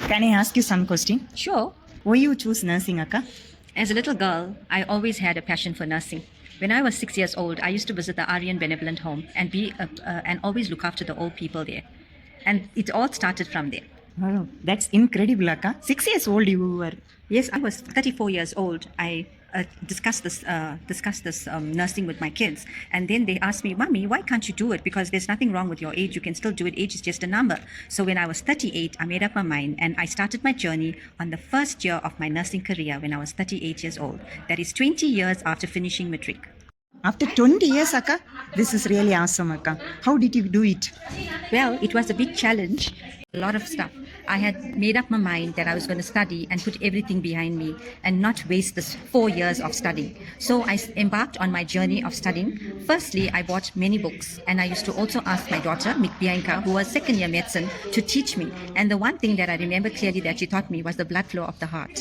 Can I ask you some question? Sure. Why you choose nursing, Akka? As a little girl, I always had a passion for nursing. When I was 6 years old, I used to visit the Aryan Benevolent Home and always look after the old people there. And it all started from there. Oh, that's incredible, Akka. 6 years old you were. Yes, I was 34 years old. I discussed this nursing with my kids, and then they asked me, "Mommy, why can't you do it? Because there's nothing wrong with your age. You can still do it. Age is just a number." So when I was 38, I made up my mind, and I started my journey on the first year of my nursing career when I was 38 years old. That is 20 years after finishing matric. After 20 years, Akka? This is really awesome, Akka. How did you do it? Well, it was a big challenge, a lot of stuff. I had made up my mind that I was going to study and put everything behind me and not waste this 4 years of studying. So I embarked on my journey of studying. Firstly, I bought many books, and I used to also ask my daughter, Bianca, who was second year medicine, to teach me. And the one thing that I remember clearly that she taught me was the blood flow of the heart.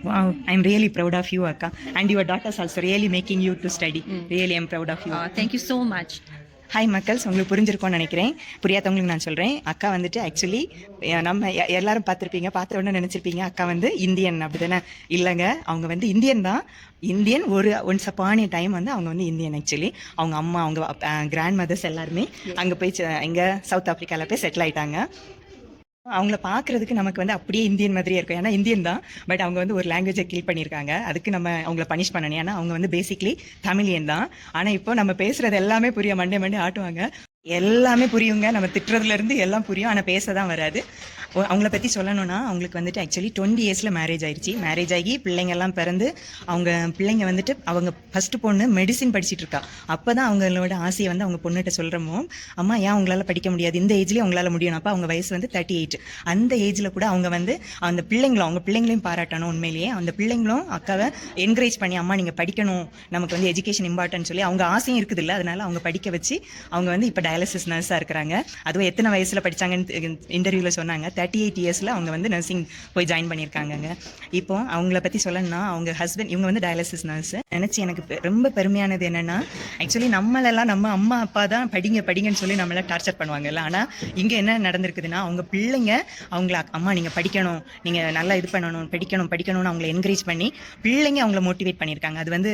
Wow, I'm really proud of you, Akka. And your daughter's also really making you to study. Really, I'm proud of you. Thank you so much. Hi மக்கள்ஸ், உங்களுக்கு புரிஞ்சிருக்கோன்னு நினைக்கிறேன். புரியாதவங்களுக்கு நான் சொல்கிறேன். அக்கா வந்துட்டு actually நம்ம எல்லாரும் பார்த்துருப்பீங்க, பார்த்த உடனே நினச்சிருப்பீங்க அக்கா வந்து இந்தியன் அப்படி தானே. இல்லைங்க, அவங்க வந்து இந்தியன் தான். இந்தியன் ஒன்ஸ் அப்பான டைம் வந்து அவங்க வந்து இந்தியன். ஆக்சுவலி அவங்க அம்மா, அவங்க கிராண்ட் மதர்ஸ் எல்லாருமே அங்கே போய் இங்கே சவுத் ஆஃப்ரிக்காவில் போய் செட்டில் ஆகிட்டாங்க. அவங்கள பார்க்குறதுக்கு நமக்கு வந்து அப்படியே இந்தியன் மாதிரியே இருக்கும். ஏன்னா இந்தியன் தான், பட் அவங்க வந்து ஒரு லாங்குவேஜை கில் பண்ணியிருக்காங்க. அதுக்கு நம்ம அவங்கள பனிஷ் பண்ணணும். ஏன்னா அவங்க வந்து பேசிக்லி தமிழியன் தான். ஆனால் இப்போ நம்ம பேசுகிறது எல்லாமே புரியும். மண்டே ஆட்டுவாங்க, எல்லாமே புரியுங்க. நம்ம திட்டுறதுலேருந்து எல்லாம் புரியும், ஆனால் பேச தான் வராது. அவங்கள பற்றி சொல்லணும்னா, அவங்களுக்கு வந்துட்டு ஆக்சுவலி 20 இயர்ஸில் மேரேஜ் ஆயிடுச்சு. மேரேஜ் ஆகி பிள்ளைங்கெல்லாம் பிறந்து, அவங்க பிள்ளைங்க வந்துட்டு அவங்க ஃபஸ்ட்டு பொண்ணு மெடிசின் படிச்சுட்டு இருக்கா. அப்போ தான் அவங்களோட ஆசையை வந்து அவங்க பொண்ணுகிட்ட சொல்கிறமோ, அம்மா ஏன் அவங்களால படிக்க முடியாது, இந்த ஏஜ்லேயே அவங்களால முடியும். அப்போ அவங்க வயசு வந்து 38. அந்த ஏஜில் கூட அவங்க வந்து அவங்க பிள்ளைங்களையும் பாராட்டணும். உண்மையிலேயே அந்த பிள்ளைங்களும் அக்காவை என்கரேஜ் பண்ணி, அம்மா நீங்கள் படிக்கணும், நமக்கு வந்து எஜுகேஷன் இம்பார்ட்டன்ட் சொல்லி அவங்க ஆசையும் இருக்குது இல்லை, அதனால அவங்க படிக்க வச்சு அவங்க வந்து இப்போ டயாலிசிஸ் நர்ஸாக இருக்கிறாங்க. அதுவும் எத்தனை வயசில் படித்தாங்கன்னு இன்டர்வியூவில் சொன்னாங்க. 38 இயர்ஸில் அவங்க வந்து நர்சிங் போய் ஜாயின் பண்ணியிருக்காங்க. இப்போ அவங்கள பற்றி சொல்லணும்னா, அவங்க ஹஸ்பண்ட் இவங்க வந்து டயாலிசிஸ் நர்ஸ். நினச்சி எனக்கு ரொம்ப பெருமையானது என்னென்னா, ஆக்சுவலி நம்மளெல்லாம் நம்ம அம்மா அப்பா தான் படிங்கன்னு சொல்லி நம்மளை டார்ச்சர் பண்ணுவாங்கல்ல. ஆனால் இங்கே என்ன நடந்திருக்குதுன்னா, அவங்க பிள்ளைங்க அவங்கள அம்மா நீங்கள் படிக்கணும், நீங்கள் நல்லா இது பண்ணணும், படிக்கணும்னு அவங்கள என்கரேஜ் பண்ணி பிள்ளைங்க அவங்கள மோட்டிவேட் பண்ணியிருக்காங்க. அது வந்து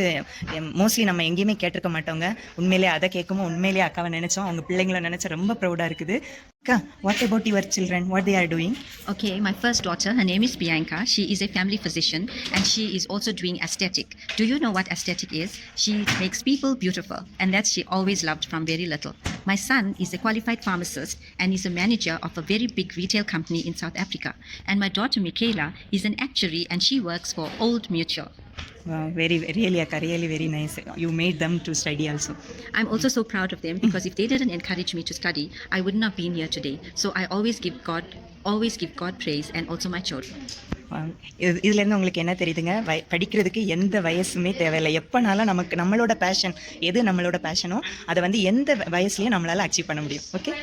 மோஸ்ட்லி நம்ம எங்கேயுமே கேட்டிருக்க மாட்டோங்க. உண்மையிலே அதை கேட்குமோ உண்மையிலேயே அக்காவை நினச்சோம், அவங்க பிள்ளைங்களை நினச்சா ரொம்ப ப்ரௌடாக இருக்குது. Akka, what about your children? What they are doing? Okay, my first daughter, her name is Bianca. She is a family physician, and she is also doing aesthetic. Do you know what aesthetic is? She makes people beautiful, and that she always loved from very little. My son is a qualified pharmacist and is a manager of a very big retail company in South Africa. And my daughter Michaela is an actuary, and she works for Old Mutual. Wow, really, Akka, really very nice. You made them to study also. I'm also so proud of them, because if they didn't encourage me to study, I wouldn't have been here today. So I always give God praise, and also my children. இதுலேருந்து உங்களுக்கு என்ன தெரியுதுங்க, படிக்கிறதுக்கு எந்த வயசுமே தேவையில்லை. எப்போனாலும் நம்மளோட fashion எது நம்மளோட பேஷனோ அதை வந்து எந்த வயசுலையும் நம்மளால் அச்சீவ் பண்ண முடியும். ஓகே.